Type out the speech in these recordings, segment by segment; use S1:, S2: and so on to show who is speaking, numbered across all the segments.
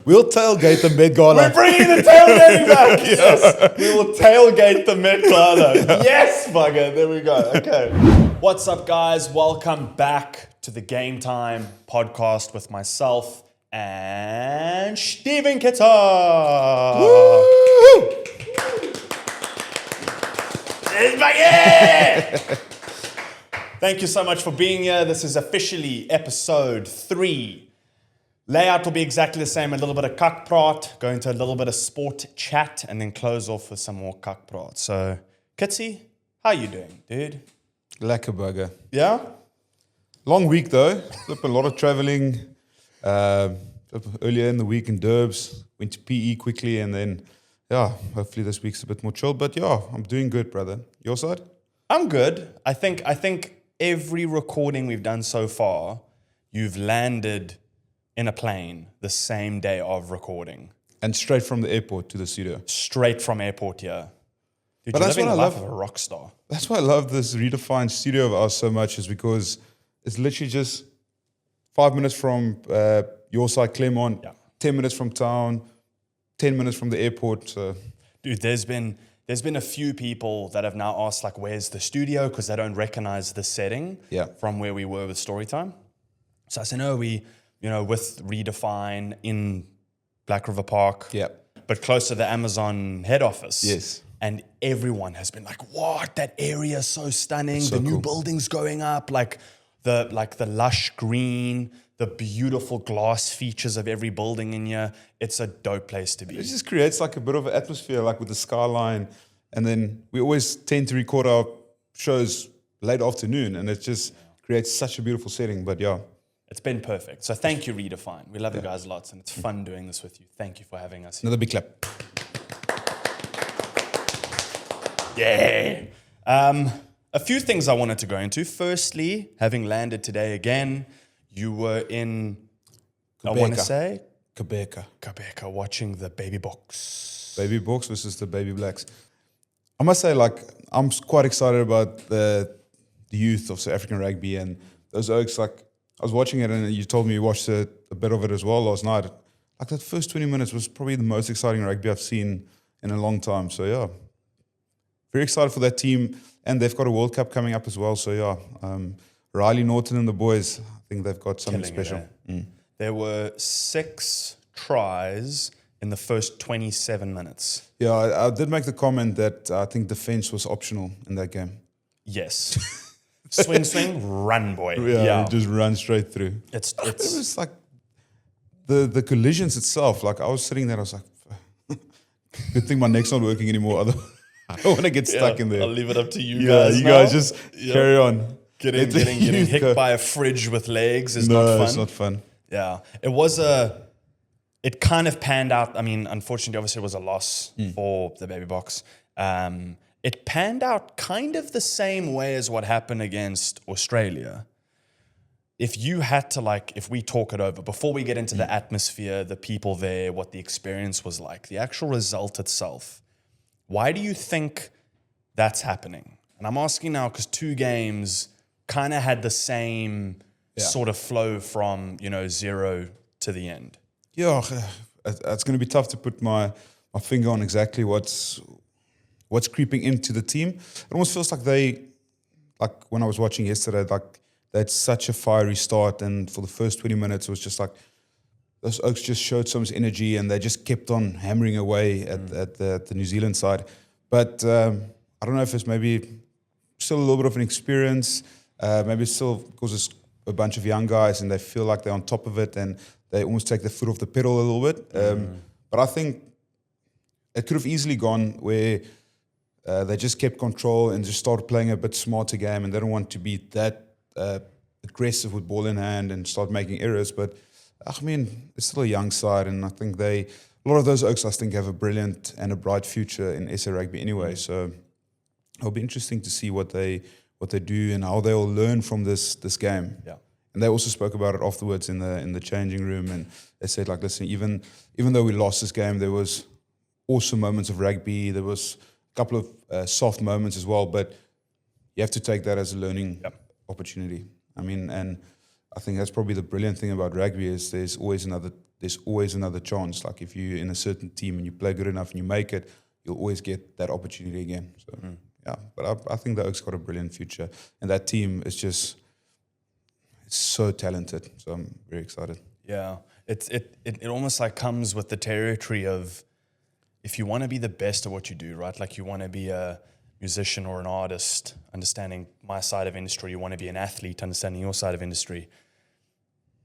S1: We'll tailgate the Met Gala.
S2: We're bringing the tailgating back. Yes. We will tailgate the Met Gala. Yes, bugger. There we go. Okay. What's up, guys? Welcome back to the Game Time podcast with myself and Steven Kitshoff.
S1: Woo!
S2: Thank you so much for being here. This is officially episode 3. Layout will be exactly the same. A little bit of Kak Praat, go into a little bit of sport chat, and then close off with some more Kak Praat. So, Kitsy, how you doing, dude?
S1: Lekker burger.
S2: Yeah?
S1: Long week though. A lot of traveling. Earlier in the week in Durbs. Went to PE quickly and then, hopefully this week's a bit more chill. But I'm doing good, brother. Your side?
S2: I'm good. I think every recording we've done so far, you've landed in a plane the same day of recording.
S1: And straight from the airport to the studio.
S2: Straight from airport here. Dude,
S1: But
S2: you're
S1: that's
S2: living
S1: what
S2: the
S1: I
S2: life
S1: love.
S2: of a rock star.
S1: That's why I love this redefined studio of ours so much, is because it's literally just 5 minutes from your side, Claremont, 10 minutes from town, 10 minutes from the airport. So.
S2: Dude, there's been a few people that have now asked, like, where's the studio? Because they don't recognize the setting from where we were with Storytime. So I said, no, with Redefine in Black River Park, but close to the Amazon head office.
S1: Yes.
S2: And everyone has been like, what? That area is so stunning.
S1: So
S2: the new
S1: cool.
S2: buildings going up, like the lush green, the beautiful glass features of every building in here. It's a dope place to be.
S1: It just creates like a bit of an atmosphere, like with the skyline. And then we always tend to record our shows late afternoon, and it just creates such a beautiful setting. But
S2: it's been perfect. So thank you, Redefine. We love you guys lots, and it's fun doing this with you. Thank you for having us here.
S1: Another big clap.
S2: Yeah. A few things I wanted to go into. Firstly, having landed today again, you were in, I want to say, Quebec, watching the Baby Box.
S1: Baby Box versus the Baby Blacks. I must say, I'm quite excited about the youth of South African rugby and those Oaks. I was watching it, and you told me you watched a bit of it as well last night. Like, that first 20 minutes was probably the most exciting rugby I've seen in a long time. So, very excited for that team. And they've got a World Cup coming up as well. So, Riley Norton and the boys, I think they've got something special.
S2: There were 6 tries in the first 27 minutes.
S1: Yeah, I did make the comment that I think defense was optional in that game.
S2: Yes. Swing, run, boy.
S1: Yeah. Just run straight through.
S2: It
S1: was like the collisions itself. Like, I was sitting there, I was like, good thing my neck's not working anymore. I don't want to get stuck in there.
S2: I'll leave it up to you guys.
S1: You guys just carry on.
S2: Getting hit by a fridge with legs is not fun.
S1: No, it's not fun.
S2: Yeah. It kind of panned out. I mean, unfortunately, obviously, it was a loss for the Baby Box. It panned out kind of the same way as what happened against Australia. If you had to, if we talk it over, before we get into the atmosphere, the people there, what the experience was like, the actual result itself, why do you think that's happening? And I'm asking now because 2 games kind of had the same sort of flow from, 0 to the end.
S1: Yeah, it's going to be tough to put my finger on exactly what's creeping into the team. It almost feels like when I was watching yesterday, they had such a fiery start, and for the first 20 minutes, it was just like those Oaks just showed so much energy, and they just kept on hammering away at the New Zealand side. But I don't know if it's maybe still a little bit of an experience, maybe still because it's a bunch of young guys and they feel like they're on top of it and they almost take their foot off the pedal a little bit. But I think it could have easily gone where they just kept control and just started playing a bit smarter game, and they don't want to be that aggressive with ball in hand and start making errors. But I mean, it's still a young side, and I think a lot of those Oaks, I think, have a brilliant and a bright future in SA rugby anyway. So it'll be interesting to see what they do and how they'll learn from this game.
S2: Yeah.
S1: And they also spoke about it afterwards in the changing room, and they said, listen, even though we lost this game, there was awesome moments of rugby. There was a couple of soft moments as well, but you have to take that as a learning opportunity. I mean, and I think that's probably the brilliant thing about rugby is there's always another chance. Like if you're in a certain team and you play good enough and you make it, you'll always get that opportunity again. So yeah, but I think the Oaks got a brilliant future, and that team is just it's so talented. So I'm very excited.
S2: Yeah, it almost like comes with the territory of if you want to be the best at what you do, right? Like you want to be a musician or an artist, understanding my side of industry. You want to be an athlete, understanding your side of industry.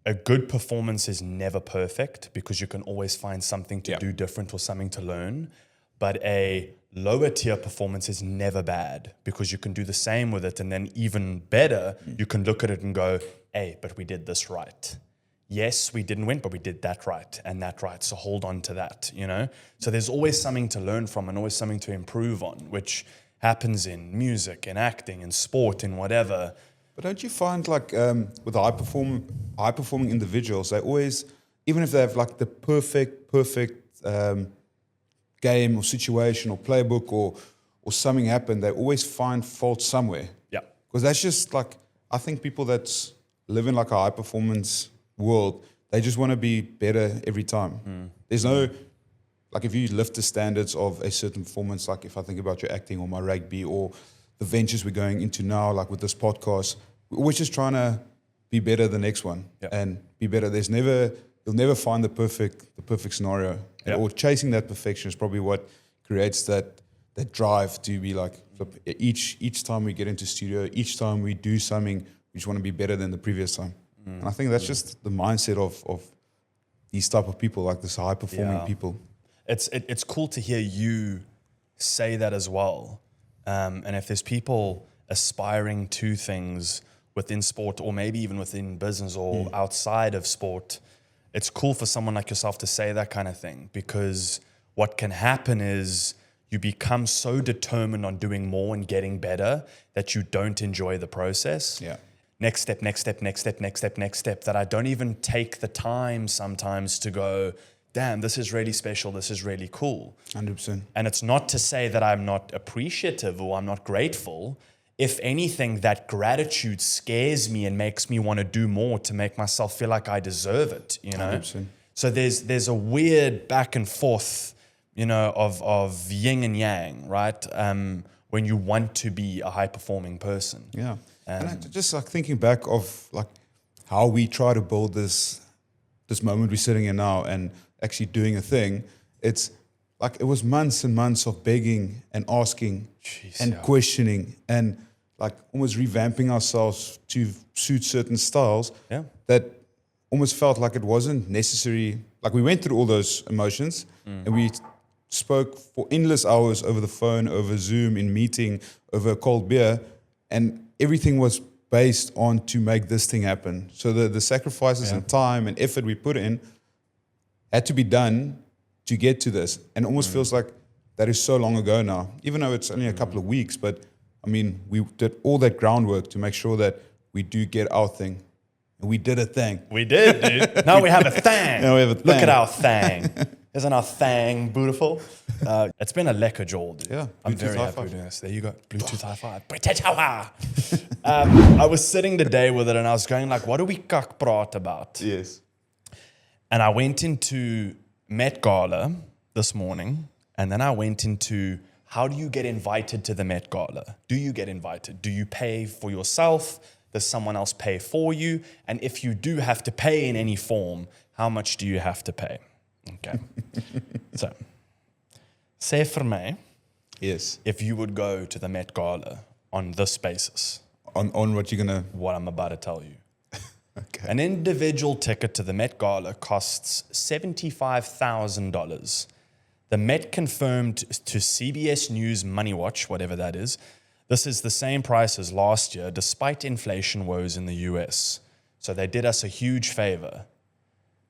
S2: A good performance is never perfect because you can always find something to do different or something to learn. But a lower tier performance is never bad because you can do the same with it. And then even better, you can look at it and go, hey, but we did this right. Yes, we didn't win, but we did that right and that right. So hold on to that, you know? So there's always something to learn from and always something to improve on, which happens in music, in acting, in sport, in whatever.
S1: But don't you find like with high performing individuals, they always, even if they have like the perfect game or situation or playbook or something happen, they always find fault somewhere.
S2: Yeah.
S1: Because that's just like, I think people that live in like a high performance world, they just want to be better every time. There's no, like if you lift the standards of a certain performance, like if I think about your acting or my rugby or the ventures we're going into now, like with this podcast, we're always just trying to be better the next one and be better. You'll never find the perfect scenario. Or chasing that perfection is probably what creates that drive to be like, each time we get into studio, each time we do something, we just want to be better than the previous time. And I think that's just the mindset of these type of people, like this high performing people.
S2: It's cool to hear you say that as well. And if there's people aspiring to things within sport or maybe even within business or outside of sport, it's cool for someone like yourself to say that kind of thing, because what can happen is you become so determined on doing more and getting better that you don't enjoy the process.
S1: Yeah.
S2: Next step, that I don't even take the time sometimes to go, damn, this is really special, this is really cool.
S1: 100%.
S2: And it's not to say that I'm not appreciative or I'm not grateful. If anything, that gratitude scares me and makes me want to do more to make myself feel like I deserve it, you know?
S1: 100%.
S2: So there's a weird back and forth, you know, of yin and yang, right? When you want to be a high-performing person.
S1: Yeah. And I just like thinking back of like how we try to build this moment we're sitting in now and actually doing a thing. It's like it was months and months of begging and asking and questioning and like almost revamping ourselves to suit certain styles that almost felt like it wasn't necessary. Like we went through all those emotions and we spoke for endless hours over the phone, over Zoom, in meeting, over a cold beer, and everything was based on to make this thing happen. So the sacrifices and time and effort we put in had to be done to get to this. And it almost feels like that is so long ago now, even though it's only a couple of weeks. But I mean, we did all that groundwork to make sure that we do get our thing. And we did a thing.
S2: We did, dude. Now we have a thing.
S1: Now we have a thing.
S2: Look at our thing. Isn't our thing beautiful? It's been a lekker jaw, dude.
S1: Yeah,
S2: I'm
S1: Bluetooth
S2: very
S1: high
S2: happy
S1: five.
S2: with this. There you go. Bluetooth high five. British high five. I was sitting today with it and I was going like, what do we Kak Praat about?
S1: Yes.
S2: And I went into Met Gala this morning, and then I went into how do you get invited to the Met Gala? Do you get invited? Do you pay for yourself? Does someone else pay for you? And if you do have to pay in any form, how much do you have to pay? Okay. So, say for me,
S1: Yes.
S2: if you would go to the Met Gala on this basis,
S1: On what you're gonna.
S2: what I'm about to tell you.
S1: Okay.
S2: An individual ticket to the Met Gala costs $75,000. The Met confirmed to CBS News Money Watch, whatever that is, this is the same price as last year, despite inflation woes in the US. So they did us a huge favor.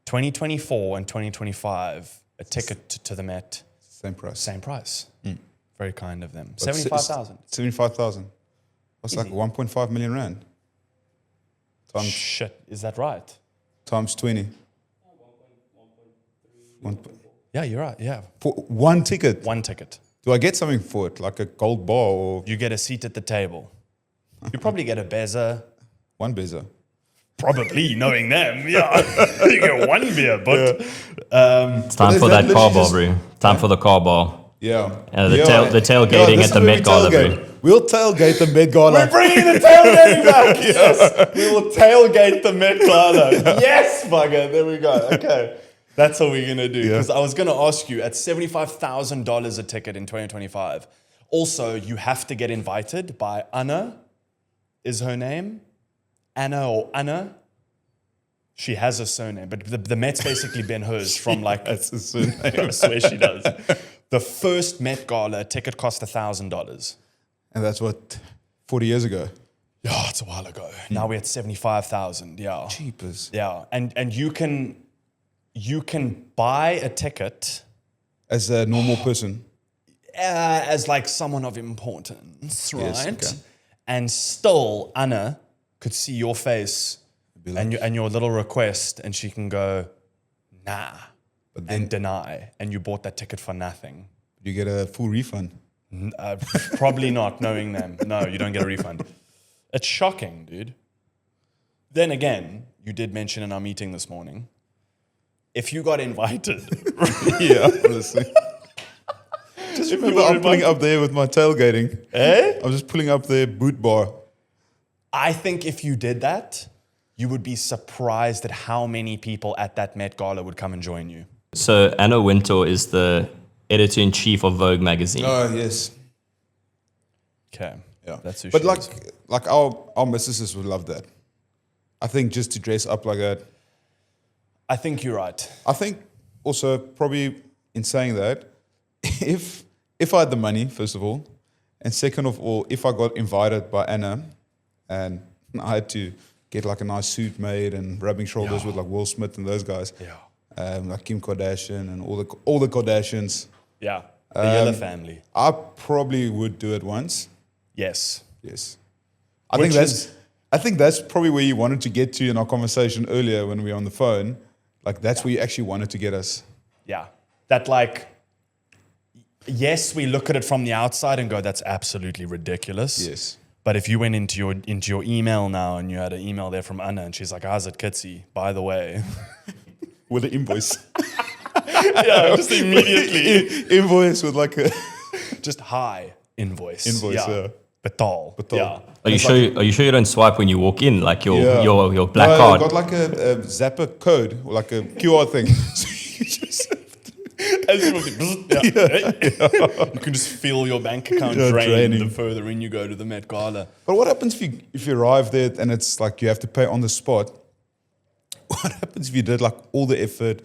S2: 2024 and 2025, a ticket to the Met,
S1: Same price.
S2: same price. Very kind of them.
S1: But
S2: 75,000.
S1: 75,000. That's like 1.5 million rand.
S2: Shit, is that right?
S1: Times 20.
S2: Yeah, you're right. Yeah,
S1: For one ticket.
S2: one ticket.
S1: Do I get something for it? Like a gold bar or
S2: You get a seat at the table. You probably get a beza.
S1: one bezer?
S2: Probably, knowing them. Yeah. You get one beer, but...
S3: It's time for that car bar, bro. Time for the car bar.
S1: Yeah.
S3: The tailgating
S1: this
S3: at the
S1: is where we
S3: Met Gala,
S1: tailgate.
S3: bro.
S1: We'll tailgate the Met Gala.
S2: We're bringing the tailgating back. Yes. We will tailgate the Met Gala. Yes, bugger. There we go. Okay. That's what we're going to do. Because I was going to ask you, at $75,000 a ticket in 2025, also, you have to get invited by Anna, is her name? Anna or Anna? She has a surname, but the Met's basically been hers from like...
S1: That's a surname.
S2: I swear she does. The first Met Gala ticket cost $1,000.
S1: And that's what, 40 years ago?
S2: Yeah, it's a while ago. Now we're at 75,000. Yeah.
S1: Cheapers.
S2: Yeah. And you can buy a ticket
S1: As a normal person.
S2: as like someone of importance, right?
S1: Yes, okay.
S2: And still Anna could see your face and your little request, and she can go, nah, and deny. And you bought that ticket for nothing.
S1: You get a full refund.
S2: Probably not, knowing them. No, you don't get a refund. It's shocking, dude. Then again, you did mention in our meeting this morning, if you got invited.
S1: Yeah, honestly. Just remember, I'm pulling up there with my tailgating.
S2: Eh?
S1: I'm just pulling up there, boot bar.
S2: I think if you did that, you would be surprised at how many people at that Met Gala would come and join you.
S3: So Anna Wintour is the editor-in-chief of Vogue magazine.
S1: Oh, yes.
S2: Okay.
S1: Yeah.
S2: That's who
S1: but
S2: she is.
S1: like our missuses would love that. I think just to dress up like that.
S2: I think you're right.
S1: I think also probably in saying that, if I had the money, first of all, and second of all, if I got invited by Anna and I had to get like a nice suit made and rubbing shoulders with like Will Smith and those guys, like Kim Kardashian and all the Kardashians,
S2: Yeah. The Yella family.
S1: I probably would do it once.
S2: Yes.
S1: Yes. I think that's probably where you wanted to get to in our conversation earlier when we were on the phone. Like that's where you actually wanted to get us.
S2: Yeah. That like, yes, we look at it from the outside and go, that's absolutely ridiculous.
S1: Yes.
S2: But if you went into your email now and you had an email there from Anna and she's like, how's it, Kitsy? By the way.
S1: With an invoice.
S2: Yeah, just immediately.
S1: Invoice with like a...
S2: Just hi, invoice.
S1: Yeah.
S2: Betal.
S1: Yeah.
S3: Are you sure you don't swipe when you walk in, like your black
S1: No,
S3: card?
S1: I got like a Zapper code, or like a QR thing. So you just...
S2: You can just feel your bank account
S1: draining.
S2: the further in you go to the Met Gala.
S1: But what happens if you arrive there and it's like you have to pay on the spot? What happens if you did like all the effort,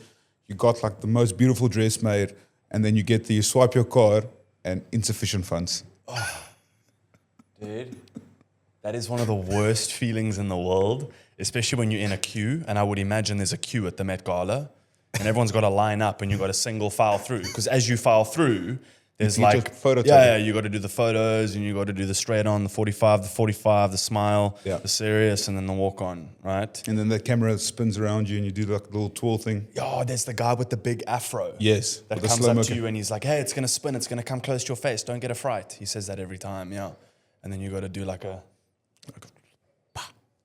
S1: you got like the most beautiful dress made, and then you swipe your card and insufficient funds?
S2: Dude, that is one of the worst feelings in the world, especially when you're in a queue. And I would imagine there's a queue at the Met Gala, and everyone's got to line up, and you've got to single file through. Because as you file through, there's
S1: You
S2: like,
S1: just photo
S2: you got to do the photos, and you got to do the straight on, the 45, the smile, the serious, and then the walk on, right?
S1: And then the camera spins around you and you do like a little twirl thing.
S2: Oh, there's the guy with the big afro.
S1: Yes.
S2: That
S1: with the
S2: comes
S1: slow-mo
S2: up to you and he's like, hey, it's going to spin. It's going to come close to your face. Don't get a fright. He says that every time, yeah. And then you got to do like a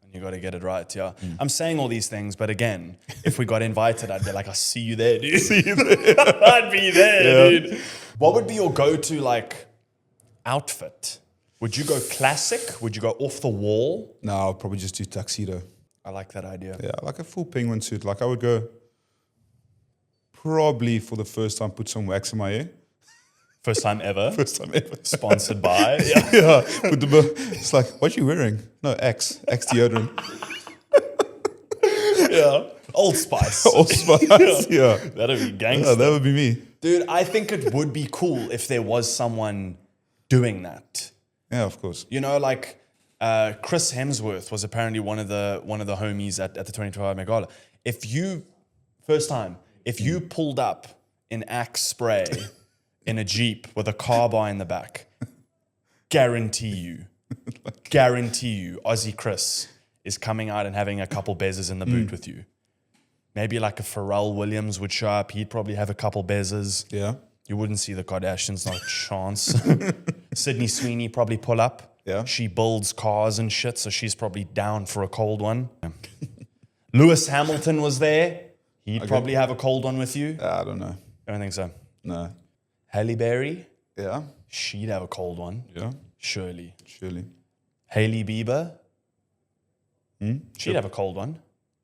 S2: and you got to get it right, yeah. I'm saying all these things, but again, if we got invited, I'd be like, I'll see you there, dude. I'd be there, dude. What would be your go-to like outfit? Would you go classic? Would you go off the wall?
S1: No, I'll probably just do tuxedo.
S2: I like that idea.
S1: Yeah, like a full penguin suit. Like I would go probably for the first time put some wax in my hair.
S2: First time ever.
S1: First time ever.
S2: Sponsored by. Yeah.
S1: Yeah. It's like, what you wearing? No, Axe deodorant.
S2: Yeah. Old Spice.
S1: Old Spice. Yeah.
S2: That'd be gangster.
S1: Yeah, that would be me.
S2: Dude, I think it would be cool if there was someone doing that.
S1: Yeah, of course.
S2: You know, like Chris Hemsworth was apparently one of the homies at the 2025 Met Gala. If you pulled up in Axe spray in a Jeep with a car bar in the back, guarantee you, Aussie Chris is coming out and having a couple bezzers in the boot with you. Maybe like a Pharrell Williams would show up. He'd probably have a couple bezzers.
S1: Yeah.
S2: You wouldn't see the Kardashians, not a chance. Sydney Sweeney probably pull up.
S1: Yeah.
S2: She builds cars and shit, so she's probably down for a cold one. Lewis Hamilton was there. He'd probably have a cold one with you.
S1: I don't know.
S2: I don't think so.
S1: No.
S2: Halle Berry,
S1: Yeah.
S2: she'd have a cold one.
S1: Yeah.
S2: Surely. Hailey Bieber, she'd have a cold one.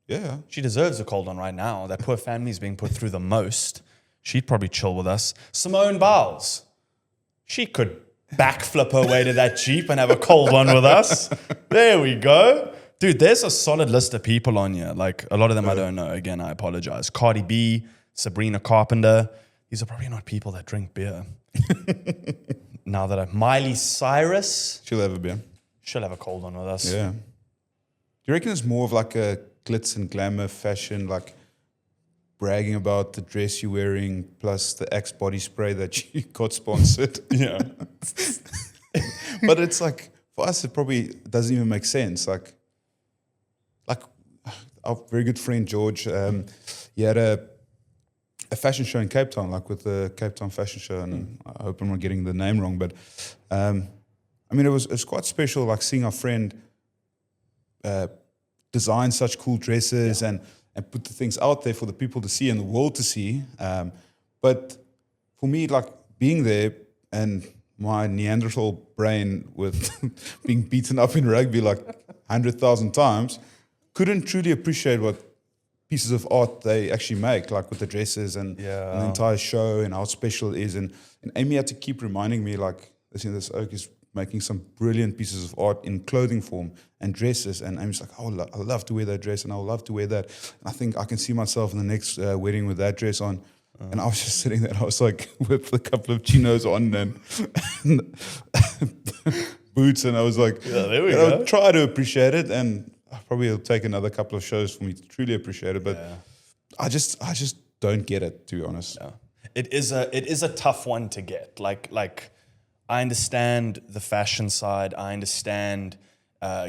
S1: Yeah.
S2: She deserves a cold one right now. That poor family's being put through the most. She'd probably chill with us. Simone Biles, she could backflip her way to that Jeep and have a cold one with us. There we go. Dude, there's a solid list of people on here. Like, a lot of them I don't know. Again, I apologize. Cardi B, Sabrina Carpenter. These are probably not people that drink beer. Now that Miley Cyrus.
S1: She'll have a beer.
S2: She'll have a cold one with us.
S1: Yeah. Do you reckon it's more of like a glitz and glamour fashion, like bragging about the dress you're wearing plus the Axe body spray that you got sponsored?
S2: Yeah.
S1: But it's like, for us, it probably doesn't even make sense. Like our very good friend George, he had a fashion show in Cape Town, like with the Cape Town Fashion Show, and I hope I'm not getting the name wrong, but I mean, it was quite special, like seeing our friend design such cool dresses and put the things out there for the people to see and the world to see. But for me, like being there and my Neanderthal brain with being beaten up in rugby like 100,000 times, couldn't truly appreciate what pieces of art they actually make, like with the dresses and the entire show and how special it is. And Amy had to keep reminding me, like, listen, this oak is making some brilliant pieces of art in clothing form and dresses. And Amy's like, oh, I love to wear that dress and I would love to wear that. And I think I can see myself in the next wedding with that dress on. And I was just sitting there, I was like, with a couple of chinos on and boots, and I was like,
S2: there we go.
S1: I would try to appreciate it, and probably it'll take another couple of shows for me to truly appreciate it. But I just don't get it, to be honest.
S2: Yeah. It is a tough one to get. Like I understand the fashion side. I understand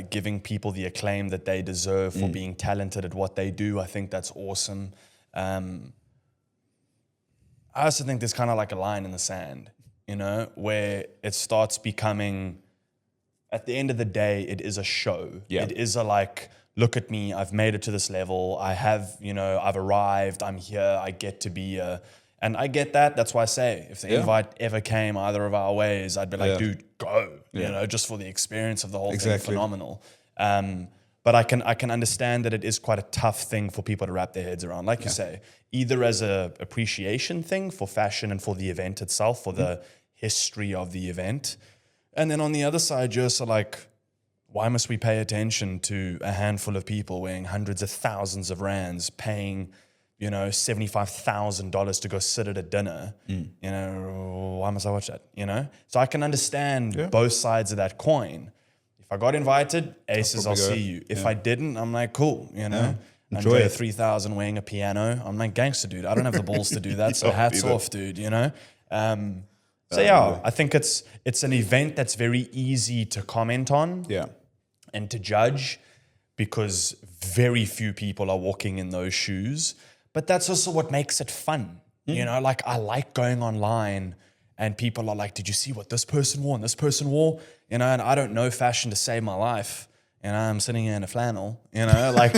S2: giving people the acclaim that they deserve for being talented at what they do. I think that's awesome. I also think there's kind of like a line in the sand, you know, where it starts becoming, at the end of the day, it is a show.
S1: Yeah.
S2: It is a like, look at me, I've made it to this level. I have, you know, I've arrived, I'm here, I get to be here. And I get that. That's why I say, if the invite ever came either of our ways, I'd be like, dude, go, you know, just for the experience of the whole thing, phenomenal. But I can understand that it is quite a tough thing for people to wrap their heads around. Like you say, either as a appreciation thing for fashion and for the event itself, for the history of the event. And then on the other side, you're also like, why must we pay attention to a handful of people wearing hundreds of thousands of rands, paying, you know, $75,000 to go sit at a dinner? You know, why must I watch that? You know? So I can understand both sides of that coin. If I got invited, aces, I'll see you. If I didn't, I'm like, cool, you know.
S1: Enjoy
S2: Andre
S1: it.
S2: 3000 weighing a piano. I'm like, gangster, dude. I don't have the balls to do that, so hats off, dude, you know. So yeah, I think it's an event that's very easy to comment on and to judge, because very few people are walking in those shoes. But that's also what makes it fun. You know, like I like going online and people are like, did you see what this person wore and this person wore? You know, and I don't know fashion to save my life. And I'm sitting here in a flannel, you know, like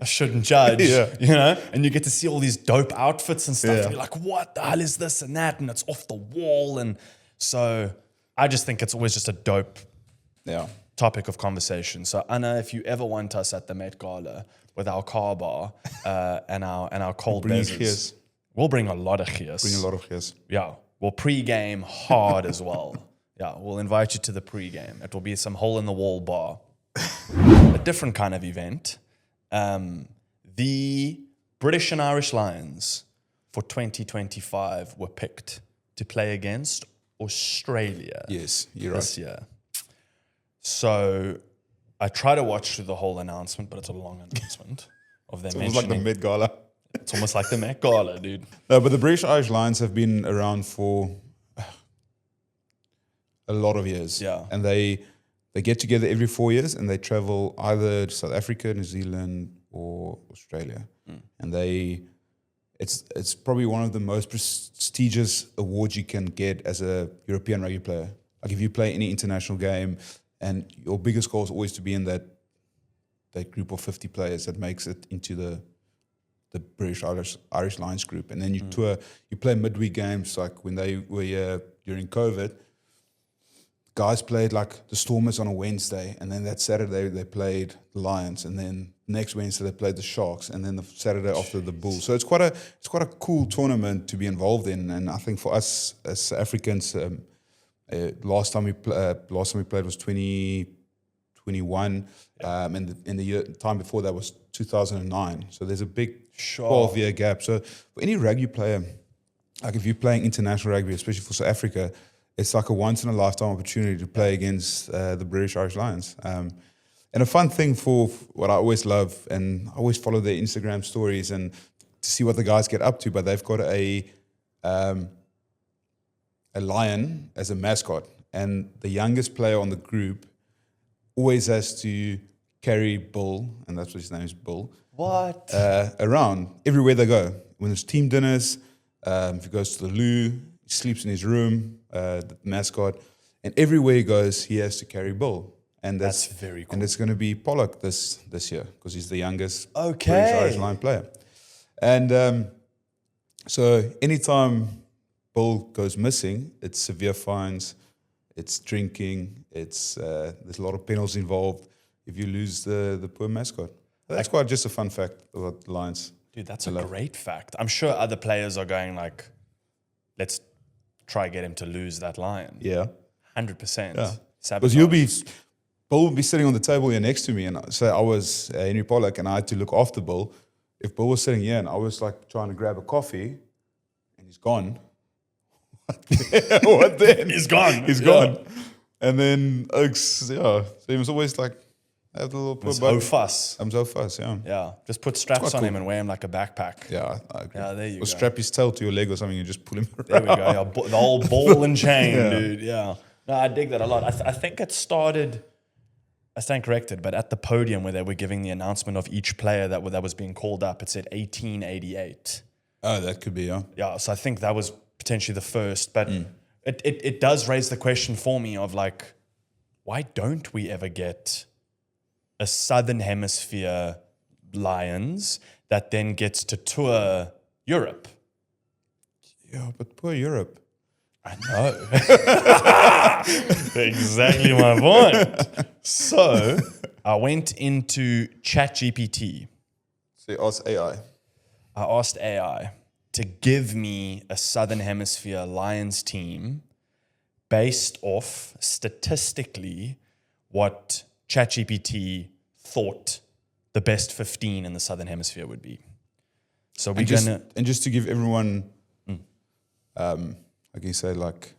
S2: I shouldn't judge, you know, and you get to see all these dope outfits and stuff. And you're like, what the hell is this and that? And it's off the wall. And so I just think it's always just a dope topic of conversation. So Anna, if you ever want us at the Met Gala with our car bar and our cold beers, we'll bring a lot of gears. Yeah. We'll pre-game hard as well. Yeah. We'll invite you to the pre-game. It will be some hole-in-the-wall bar. A different kind of event. The British and Irish Lions for 2025 were picked to play against Australia.
S1: Yes, you're
S2: this year. So I try to watch through the whole announcement, but it's a long announcement of them
S1: mentioning. It's like the Met Gala.
S2: It's almost like the Met Gala, dude.
S1: No, but the British Irish Lions have been around for a lot of years.
S2: Yeah.
S1: And they get together every 4 years and they travel either to South Africa, New Zealand, or Australia. And it's probably one of the most prestigious awards you can get as a European rugby player. Like if you play any international game and your biggest goal is always to be in that that group of 50 players that makes it into the British Irish Lions group, and then you tour. You play midweek games like when they were here during COVID. Guys played like the Stormers on a Wednesday, and then that Saturday they played the Lions, and then next Wednesday they played the Sharks, and then the Saturday after the Bulls. So it's quite a cool tournament to be involved in, and I think for us as Africans, last time we played was 2021, and the time before that was 2009. So there's a big 12-year gap. So for any rugby player, like if you're playing international rugby, especially for South Africa, it's like a once-in-a-lifetime opportunity to play against the British Irish Lions. And a fun thing for what I always love, and I always follow their Instagram stories and to see what the guys get up to, but they've got a lion as a mascot. And the youngest player on the group always has to carry Bull, and that's what his name is, Bull.
S2: What?
S1: Around everywhere they go. When there's team dinners, if he goes to the loo, he sleeps in his room, the mascot, and everywhere he goes, he has to carry Bull. And
S2: that's very cool.
S1: And it's going to be Pollock this year because he's the youngest British Irish Lion player. And so anytime Bull goes missing, it's severe fines, it's drinking, there's a lot of penalties involved if you lose the poor mascot. That's quite just a fun fact about the Lions.
S2: Dude, that's a great fact. I'm sure other players are going like, let's try get him to lose that lion.
S1: Yeah.
S2: 100%.
S1: Yeah. Because Bull would be sitting on the table here next to me, and say I was Henry Pollock, and I had to look after Bull. If Bull was sitting here and I was like trying to grab a coffee, and he's gone, what then?
S2: He's gone.
S1: He's gone. And then Oaks, so he was always like, have the little poor
S2: so fuss.
S1: I'm so fuss, yeah.
S2: Yeah, just put straps on him and wear him like a backpack.
S1: Yeah, I agree.
S2: Yeah, there you go.
S1: Or strap his tail to your leg or something and just pull him around.
S2: There we go. Yeah, the whole ball and chain, dude. Yeah. No, I dig that a lot. I think it started, I stand corrected, but at the podium where they were giving the announcement of each player that was being called up, it said 1888.
S1: Oh, that could be, yeah.
S2: Yeah, so I think that was potentially the first. But it does raise the question for me of like, why don't we ever get a Southern Hemisphere Lions that then gets to tour Europe?
S1: Yeah, but poor Europe.
S2: I know. Exactly my point. So I went into ChatGPT.
S1: So you asked AI.
S2: I asked AI to give me a Southern Hemisphere Lions team based off statistically what ChatGPT thought the best 15 in the Southern Hemisphere would be. So we're
S1: just to give everyone, like you say, like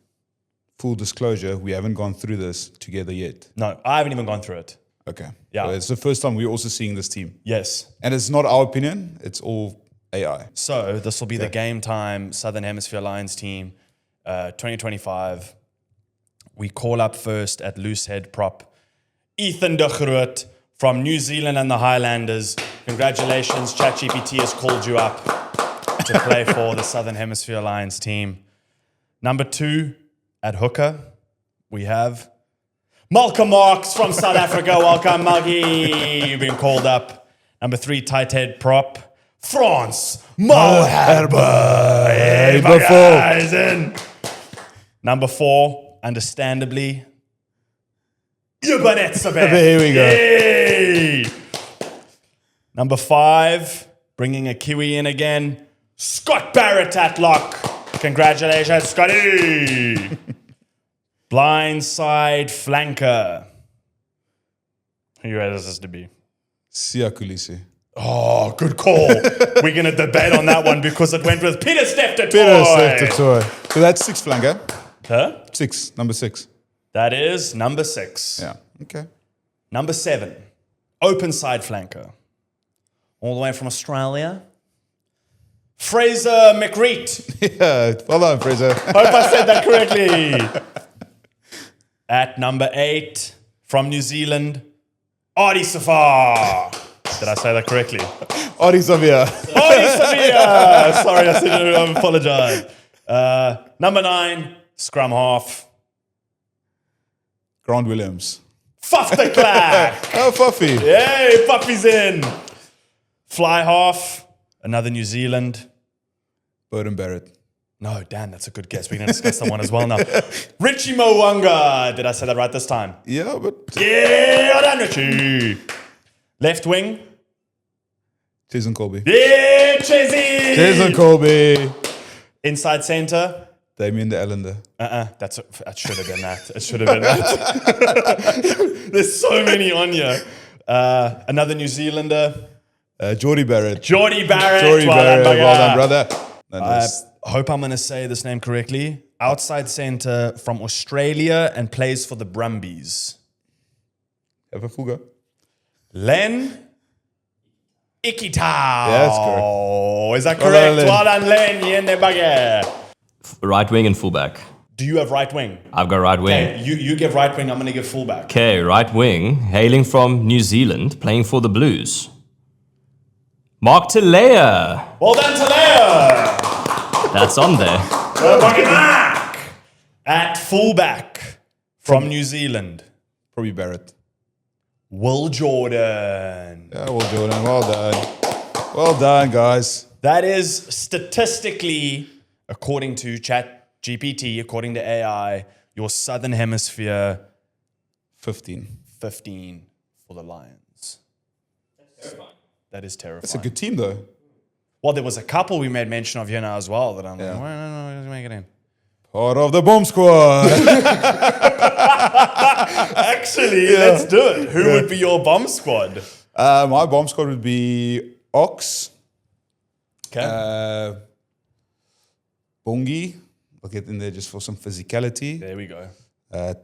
S1: full disclosure, we haven't gone through this together yet.
S2: No, I haven't even gone through it.
S1: Okay.
S2: Yeah.
S1: So it's the first time we're also seeing this team.
S2: Yes.
S1: And it's not our opinion, it's all AI.
S2: So this will be the Game Time Southern Hemisphere Lions team, 2025. We call up first at loosehead prop, Ethan de Groot from New Zealand and the Highlanders. Congratulations, ChatGPT has called you up to play for the Southern Hemisphere Lions team. Number 2 at hooker, we have Malcolm Marks from South Africa. Welcome, Maggie. You've been called up. Number 3 tight head prop, France Moherbe. Hey, guys in. Number 4, understandably, Yubanet Sabeh.
S1: Here we go.
S2: Yay! Number 5, bringing a Kiwi in again, Scott Barrett at lock. Congratulations, Scotty. Blindside flanker. Who you ready this to be?
S1: Sia Kulisi.
S2: Oh, good call. We're going to debate on that one because it went with Peter Stefter.
S1: So that's 6 flanker.
S2: Huh?
S1: 6, number 6.
S2: That is number 6.
S1: Yeah, okay.
S2: Number 7, open side flanker. All the way from Australia, Fraser McReet.
S1: Yeah, well done, Fraser.
S2: Hope I said that correctly. At number 8, from New Zealand, Adi Safar. Did I say that correctly?
S1: Adi Savia.
S2: Adi Safar. Sorry, I said it. I apologize. Number 9, scrum half.
S1: Grant Williams.
S2: Fuff the clack.
S1: Oh, Fuffy.
S2: Yay, Puffy's in. Fly half, another New Zealand.
S1: Bowden Barrett.
S2: No, Dan, that's a good guess. We're going to discuss that one as well now. Richie Mwanga. Did I say that right this time?
S1: Yeah, but
S2: Yeah, well done, Richie. Left wing.
S1: Jason Colby.
S2: Yeah, Chizzy.
S1: Jason Colby.
S2: Inside center.
S1: Damien the Allender.
S2: That should have been that. It should have been that. There's so many on here. Another New Zealander.
S1: Geordie Barrett.
S2: Geordie Barrett.
S1: Geordie Barrett.
S2: Bugger.
S1: Well done, brother.
S2: I hope I'm going to say this name correctly. Outside center from Australia and plays for the Brumbies.
S1: Have a full go.
S2: Len Ikitau.
S1: Yeah, that's correct.
S2: Is that correct? Well done, Len. Yende bugger.
S3: Right wing and fullback.
S2: Do you have right wing?
S3: I've got right wing.
S2: Okay, you give right wing, I'm going to give fullback.
S3: Okay, right wing, hailing from New Zealand, playing for the Blues. Mark Talea.
S2: Well done, Talea.
S3: That's on there.
S2: Back. At fullback from New Zealand.
S1: Probably Barrett.
S2: Will Jordan.
S1: Yeah, well, Jordan. Well done. Well done, guys.
S2: That is statistically, according to ChatGPT, according to AI, your Southern Hemisphere
S1: 15.
S2: 15 for the Lions. That's terrifying. That is terrifying.
S1: It's a good team, though.
S2: Well, there was a couple we made mention of here now as well that I'm
S1: Yeah.
S2: like, why don't we make it in?
S1: Part of the bomb squad.
S2: Actually, let's do it. Who would be your bomb squad?
S1: My bomb squad would be Ox,
S2: Okay.
S1: Bongi. I'll get in there just for some physicality.
S2: There we go.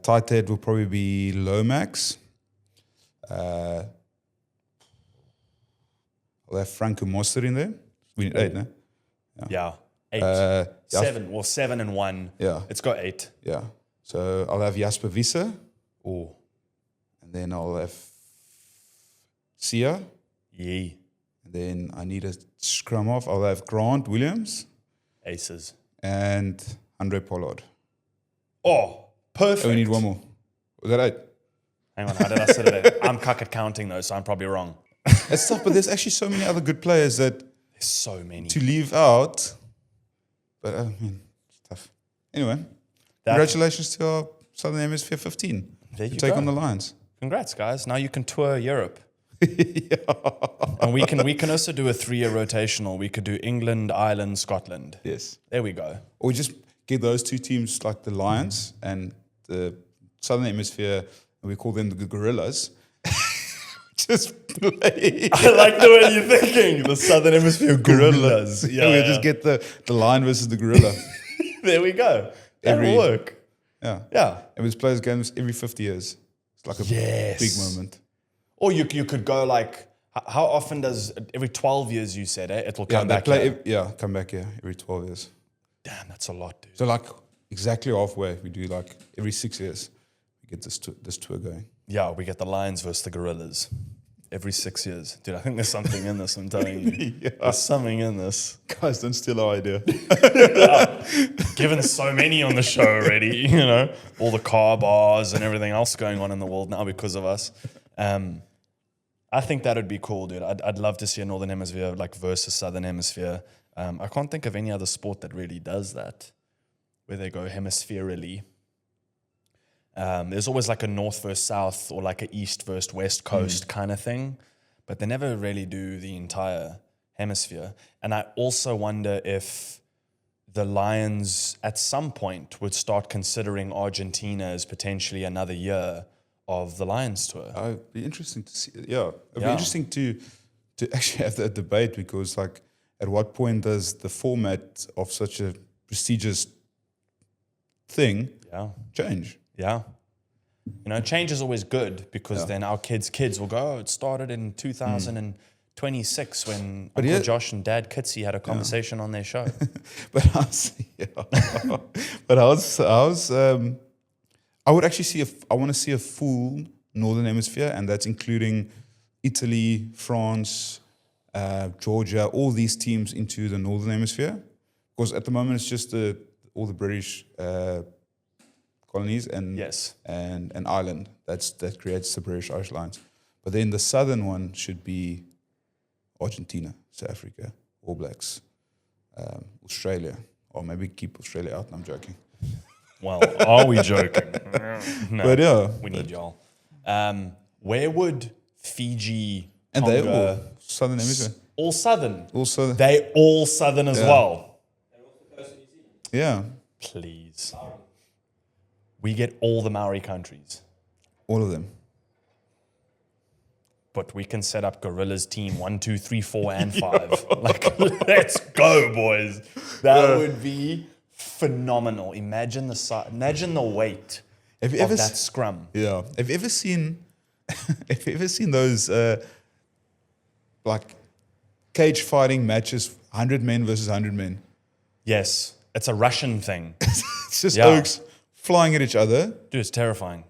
S1: Tight head will probably be Lomax. I'll have Franco Moster in there. We need 8, no?
S2: Yeah. 8.
S1: Yeah,
S2: 7. Well, 7 and 1.
S1: Yeah.
S2: It's got 8.
S1: Yeah. So I'll have Jasper Visser.
S2: Oh.
S1: And then I'll have Sia.
S2: Yeah.
S1: And then I need a scrum off. I'll have Grant Williams
S2: Aces.
S1: and Andre Pollard.
S2: Oh, perfect.
S1: Oh, we need one more. Was that 8?
S2: Hang on, how did I set it in? I'm cuck at counting though, so I'm probably wrong.
S1: It's tough, but there's actually so many other good players that
S2: There's so many.
S1: to leave out. But I mean, it's tough. Anyway, congratulations to our Southern Hemisphere 15.
S2: There you
S1: take
S2: go.
S1: on the Lions.
S2: Congrats, guys. Now you can tour Europe. And we can also do a 3-year rotational. We could do England, Ireland, Scotland.
S1: Yes.
S2: There we go.
S1: Or just get those two teams like the Lions and the Southern Hemisphere, and we call them the Gorillas. Just play.
S2: I like the way you're thinking. The Southern Hemisphere Gorillas.
S1: Yeah, we just get the lion versus the gorilla.
S2: There we go. That'll work.
S1: Yeah.
S2: Yeah.
S1: And we just play those games every 50 years. It's like a big moment.
S2: Or you could go like, how often does, every 12 years you said, it will come back here?
S1: Come back here every 12 years.
S2: Damn, that's a lot, dude.
S1: So like exactly halfway, we do like every 6 years, we get this tour going.
S2: Yeah, we get the Lions versus the Gorillas every 6 years. Dude, I think there's something in this, I'm telling you.
S1: Yeah.
S2: There's something in this.
S1: Guys, don't steal our idea.
S2: Given so many on the show already, you know, all the car bars and everything else going on in the world now because of us. I think that would be cool, dude. I'd love to see a Northern Hemisphere like versus Southern Hemisphere. I can't think of any other sport that really does that, where they go hemispherally. There's always like a north versus south or like a east versus west coast kind of thing, but they never really do the entire hemisphere. And I also wonder if the Lions at some point would start considering Argentina as potentially another year of the Lions tour.
S1: It'd be interesting to see. Yeah, it'd be interesting to actually have that debate, because like at what point does the format of such a prestigious thing change?
S2: Yeah. You know, change is always good, because then our kids will go, oh, it started in 2026 when Uncle Josh and Dad Kitsy had a conversation on their show.
S1: I would actually I want to see a full Northern Hemisphere, and that's including Italy, France, Georgia, all these teams into the Northern Hemisphere. Because at the moment it's just all the British colonies and
S2: Yes.
S1: and an island. That creates the British Irish Lines. But then the southern one should be Argentina, South Africa, All Blacks, Australia, or maybe keep Australia out. I'm joking.
S2: Well, are we joking? No,
S1: But yeah,
S2: we need y'all. Where would Fiji,
S1: and they
S2: Tonga,
S1: all Southern Hemisphere.
S2: all southern?
S1: Also,
S2: They all southern as well.
S1: yeah,
S2: Please. We get all the Maori countries,
S1: all of them.
S2: but we can set up Gorillas team 1, 2, 3, 4, and 5. Like, let's go, boys. That would be phenomenal. Imagine the weight
S1: Have you
S2: of
S1: ever
S2: that scrum.
S1: Yeah. Have you ever seen? Have you ever seen those like cage fighting matches? 100 men versus 100 men.
S2: Yes, it's a Russian thing.
S1: It's just
S2: Yeah.
S1: oaks flying at each other,
S2: Dude, it's terrifying.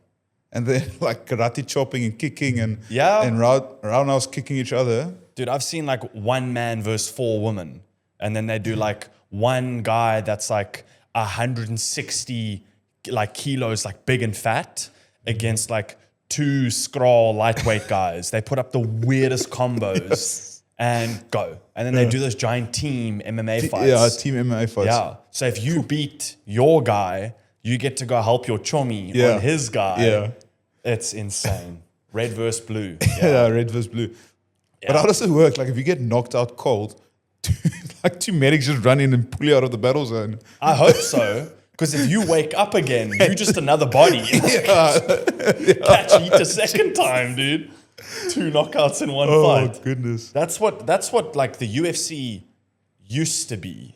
S1: and then like karate chopping and kicking, and
S2: Yeah.
S1: and roundhouse kicking each other.
S2: Dude, I've seen like 1 man versus 4 women. And then they do like one guy that's like 160 like kilos, like big and fat, against like 2 scrawl lightweight guys. They put up the weirdest combos and go. And then they do those giant team MMA fights.
S1: Yeah, team MMA fights.
S2: Yeah. So if you beat your guy, you get to go help your chommy
S1: Yeah.
S2: on his guy.
S1: Yeah.
S2: It's insane. Red versus blue.
S1: Yeah, red versus blue. But how does it work? Like if you get knocked out cold, like 2 medics just run in and pull you out of the battle zone.
S2: I hope so. Because if you wake up again, you're just another body. Catch heat a second time, dude. 2 knockouts in one
S1: Oh
S2: fight.
S1: goodness.
S2: That's what like the UFC used to be.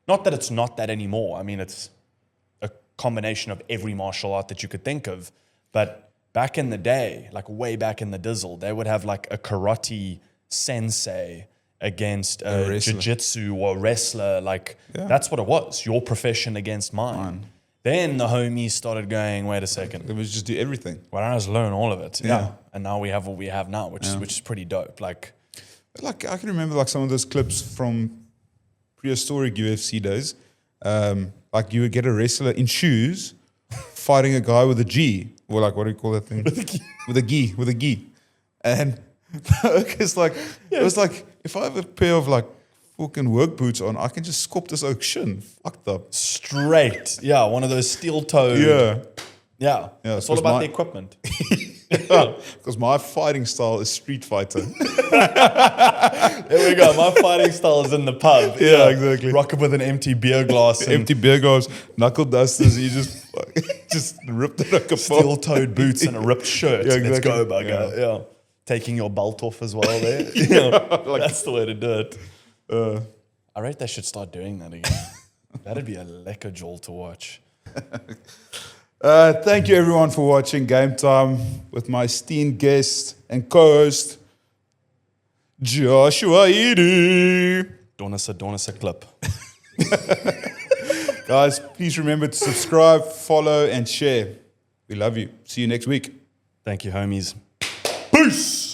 S2: Not that it's not that anymore. I mean, it's a combination of every martial art that you could think of. But back in the day, like way back in the dizzle, they would have like a karate sensei against a
S1: wrestler.
S2: jiu-jitsu or wrestler. Like that's what it was. Your profession against mine. Then the homies started going, wait a second.
S1: They would just do everything.
S2: Why don't I just learn all of it?
S1: Yeah.
S2: And now we have what we have now, which is pretty dope. Like,
S1: Like I can remember like some of those clips from prehistoric UFC days. Like you would get a wrestler in shoes fighting a guy with a G, or like what do you call that thing? With a gi. And it's like it was like if I have a pair of like fucking work boots on, I can just scoop this oak shin. Fucked up.
S2: straight. Yeah, one of those steel-toed.
S1: Yeah.
S2: Yeah.
S1: Yeah,
S2: It's all
S1: because
S2: about
S1: my-
S2: the equipment.
S1: Because my fighting style is street fighter.
S2: There we go. My fighting style is in the pub.
S1: Yeah, exactly.
S2: Rock up with an empty beer glass and
S1: Empty beer goes, knuckle dusters, you just ripped it like a
S2: steel-toed boots and a ripped shirt.
S1: Yeah,
S2: Let's go,
S1: exactly.
S2: bugger. Yeah. Taking your belt off as well there. That's the way to do it. I rate they should start doing that again. That'd be a lekker jol to watch.
S1: Thank you everyone for watching Game Time with my esteemed guest and co-host, Joshua Eady.
S2: Don't us a clip.
S1: Guys, please remember to subscribe, follow, and share. We love you. See you next week.
S2: Thank you, homies.
S1: Peace.